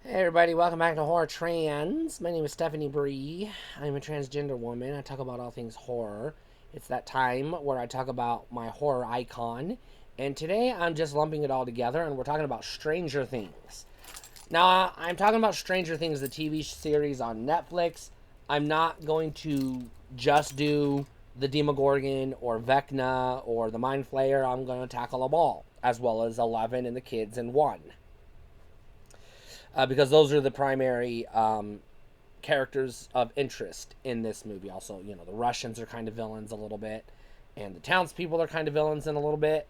Hey everybody, welcome back to Horror Trans. My name is Stephanie Bree. I'm a transgender woman. I talk about all things horror. It's that time where I talk about my horror icon. And today I'm just lumping it all together and we're talking about Stranger Things. Now, I'm talking about Stranger Things, the TV series on Netflix. I'm not going to just do the Demogorgon or Vecna or the Mind Flayer. I'm going to tackle them all, as well as 11 and the kids in 1. Because those are the primary characters of interest in this movie. Also, the Russians are kind of villains a little bit, and the townspeople are kind of villains in a little bit,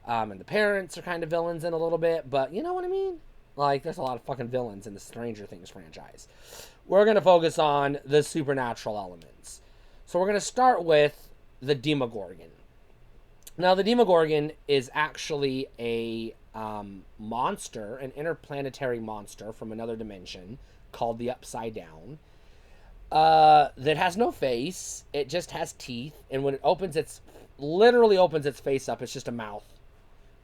and the parents are kind of villains in a little bit. But you know what I mean? Like, there's a lot of fucking villains in the Stranger Things franchise. We're going to focus on the supernatural elements. So we're going to start with the Demogorgon. Now, the Demogorgon is actually a monster, an interplanetary monster from another dimension called the Upside Down. That has no face. It just has teeth, and when it literally opens its face up, it's just a mouth.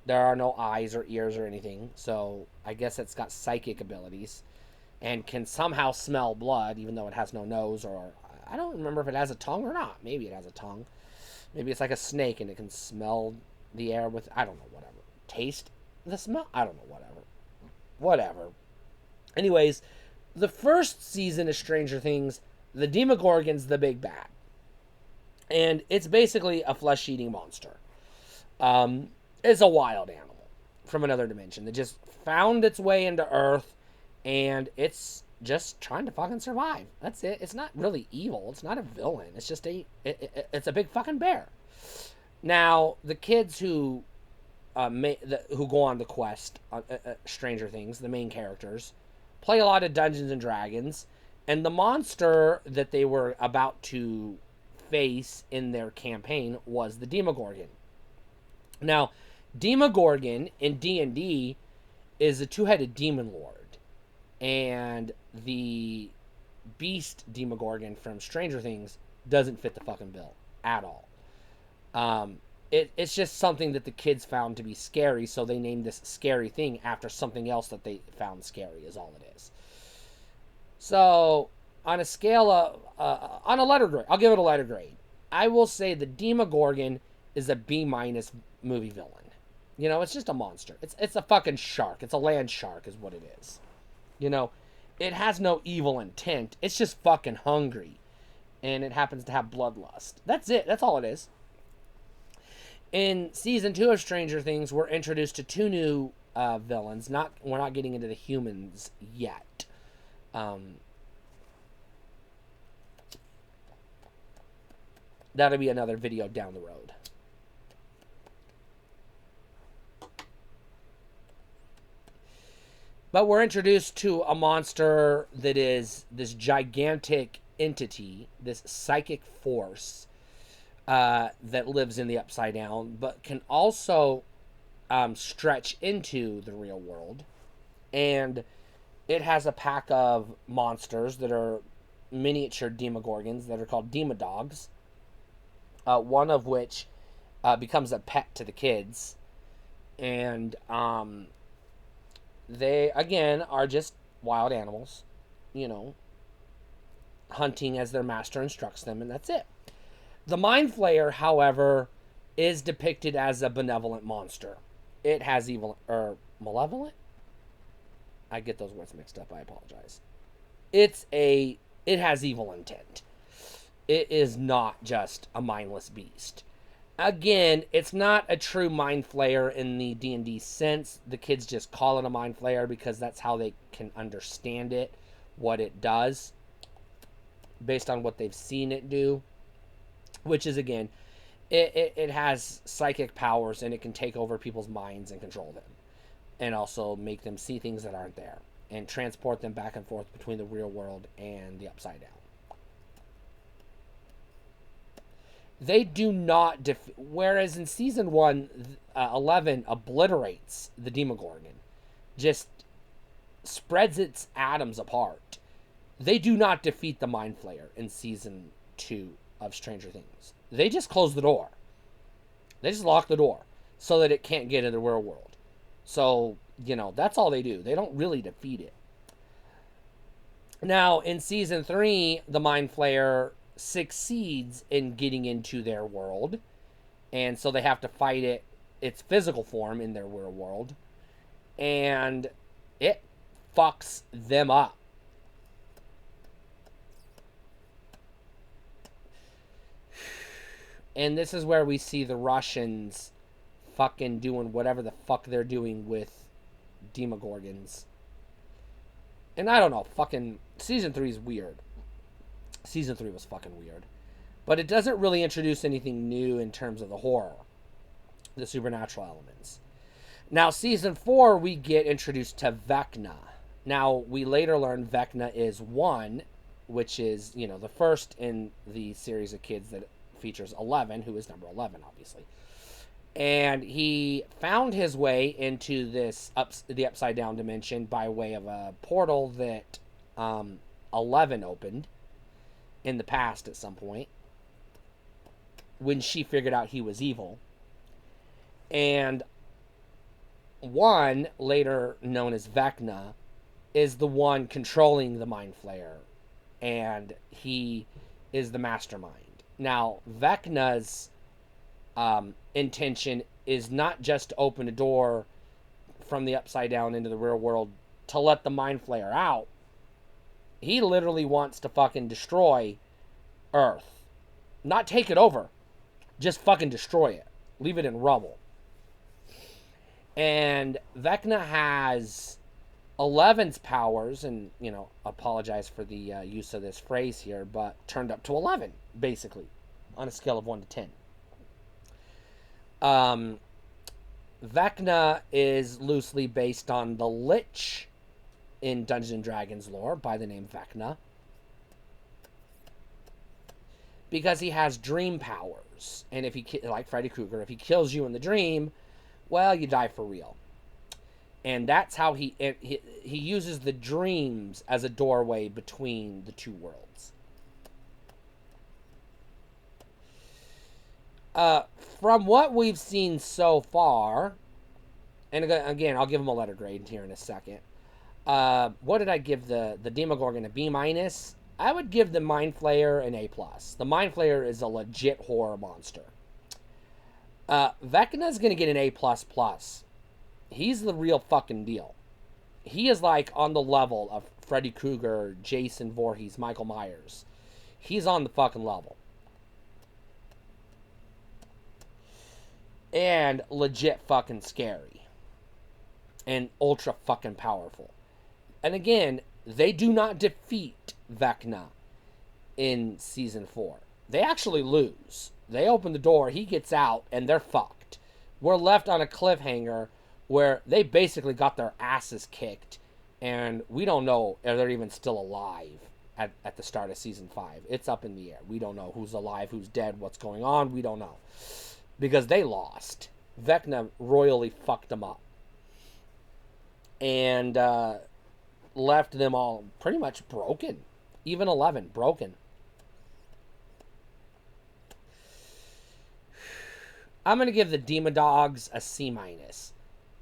There are no eyes or ears or anything. So I guess it's got psychic abilities and can somehow smell blood, even though it has no nose, or I don't remember if it has a tongue or not. Maybe it has a tongue. Maybe it's like a snake and it can smell the air with, I don't know, whatever. Taste the smell? I don't know, whatever. Whatever. Anyways, the first season of Stranger Things, the Demogorgon's the big bad. And it's basically a flesh-eating monster. It's a wild animal from another dimension that just found its way into Earth, and it's just trying to fucking survive. That's it. It's not really evil. It's not a villain. It's just it's a big fucking bear. Now, the kids who go on the quest, Stranger Things, the main characters, play a lot of Dungeons and Dragons, and the monster that they were about to face in their campaign was the Demogorgon. Now, Demogorgon in D&D is a two-headed demon lord. And the beast Demogorgon from Stranger Things doesn't fit the fucking bill at all. It's just something that the kids found to be scary, so they named this scary thing after something else that they found scary, is all it is. So, on a scale of, on a letter grade, I'll give it a letter grade. I will say the Demogorgon is a B- movie villain. It's just a monster. It's a fucking shark. It's a land shark is what it is. It has no evil intent. It's just fucking hungry. And it happens to have bloodlust. That's it. That's all it is. In season 2 of Stranger Things, we're introduced to 2 new villains. We're not getting into the humans yet. That'll be another video down the road. But we're introduced to a monster that is this gigantic entity, this psychic force that lives in the Upside Down, but can also stretch into the real world. And it has a pack of monsters that are miniature Demogorgons that are called Demodogs. One of which becomes a pet to the kids. And they, again, are just wild animals, hunting as their master instructs them, and that's it. The Mind Flayer, however, is depicted as a benevolent monster. It has evil, or malevolent? I get those words mixed up, I apologize. It has evil intent. It is not just a mindless beast. Again, it's not a true Mind Flayer in the D&D sense. The kids just call it a Mind Flayer because that's how they can understand it, what it does, based on what they've seen it do. Which is, again, it has psychic powers, and it can take over people's minds and control them. And also make them see things that aren't there. And transport them back and forth between the real world and the Upside Down. They do not whereas in season 1, 11 obliterates the Demogorgon, just spreads its atoms apart. They do not defeat the Mind Flayer in season 2 of Stranger Things. They just close the door. They just lock the door so that it can't get into the real world. So, that's all they do. They don't really defeat it. Now, in season 3, the Mind Flayer succeeds in getting into their world, and so they have to fight its physical form in their real world, and it fucks them up. And this is where we see the Russians fucking doing whatever the fuck they're doing with Demogorgons. And I don't know, fucking season 3 is weird. Season 3 was fucking weird. But it doesn't really introduce anything new in terms of the horror, the supernatural elements. Now, season 4, we get introduced to Vecna. Now, we later learn Vecna is one, which is, the first in the series of kids that features 11, who is number 11, obviously. And he found his way into the upside down dimension by way of a portal that 11 opened in the past at some point when she figured out he was evil. And one, later known as Vecna, is the one controlling the Mind Flayer, and he is the mastermind. Now, Vecna's intention is not just to open a door from the upside down into the real world to let the Mind Flayer out. He literally wants to fucking destroy Earth. Not take it over. Just fucking destroy it. Leave it in rubble. And Vecna has 11's powers, and, apologize for the use of this phrase here, but turned up to 11, basically, on a scale of 1 to 10. Vecna is loosely based on the Lich in Dungeons & Dragons lore by the name Vecna, because he has dream powers, and if he, like Freddy Krueger, if he kills you in the dream, well, you die for real. And that's how he uses the dreams as a doorway between the two worlds. From what we've seen so far, and again, I'll give him a letter grade here in a second. What did I give the Demogorgon? A B-? I would give the Mind Flayer an A+. The Mind Flayer is a legit horror monster. Vecna's gonna get an A++. He's the real fucking deal. He is like on the level of Freddy Krueger, Jason Voorhees, Michael Myers. He's on the fucking level. And legit fucking scary. And ultra fucking powerful. And again, they do not defeat Vecna in season 4. They actually lose. They open the door, he gets out, and they're fucked. We're left on a cliffhanger where they basically got their asses kicked, and we don't know if they're even still alive at the start of season 5. It's up in the air. We don't know who's alive, who's dead, what's going on. We don't know. Because they lost. Vecna royally fucked them up. And left them all pretty much broken. Even 11, broken. I'm going to give the Demodogs a C-.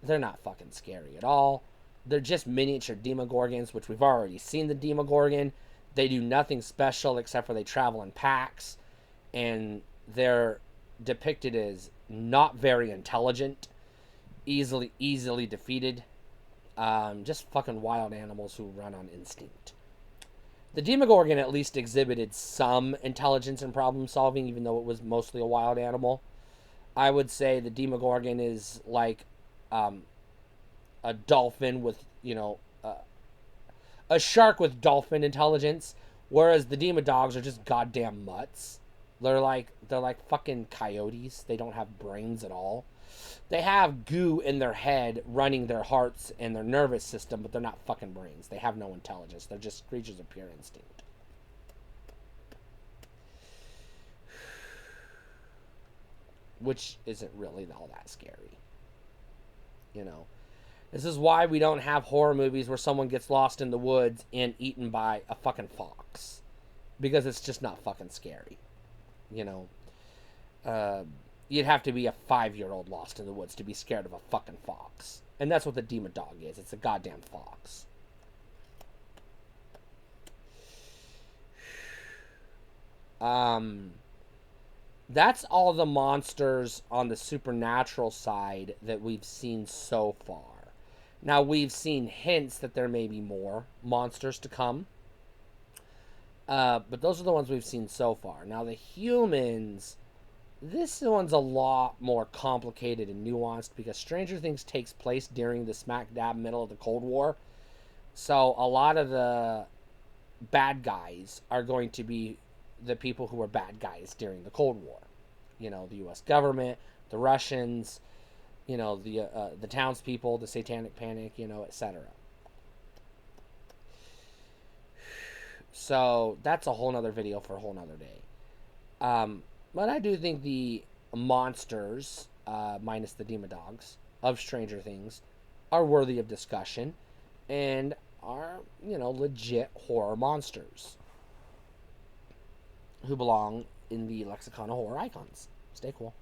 They're not fucking scary at all. They're just miniature Demogorgons, which we've already seen the Demogorgon. They do nothing special except for they travel in packs. And they're depicted as not very intelligent. Easily defeated. Just fucking wild animals who run on instinct. The Demogorgon at least exhibited some intelligence and problem solving, even though it was mostly a wild animal. I would say the Demogorgon is like a dolphin with, a shark with dolphin intelligence, whereas the Demodogs are just goddamn mutts. They're like fucking coyotes. They don't have brains at all. They have goo in their head running their hearts and their nervous system, but they're not fucking brains. They have no intelligence. They're just creatures of pure instinct. Which isn't really all that scary. This is why we don't have horror movies where someone gets lost in the woods and eaten by a fucking fox. Because it's just not fucking scary. You'd have to be a 5-year-old lost in the woods to be scared of a fucking fox. And that's what the Demodog is. It's a goddamn fox. Um, that's all the monsters on the supernatural side that we've seen so far. Now, we've seen hints that there may be more monsters to come. But those are the ones we've seen so far. Now, the humans, this one's a lot more complicated and nuanced because Stranger Things takes place during the smack dab middle of the Cold War. So, a lot of the bad guys are going to be the people who were bad guys during the Cold War. You know, the U.S. government, the Russians, you know, the townspeople, the Satanic Panic, you know, etc. So that's a whole nother video for a whole nother day. But I do think the monsters, minus the Demodogs of Stranger Things, are worthy of discussion and are, you know, legit horror monsters who belong in the lexicon of horror icons. Stay cool.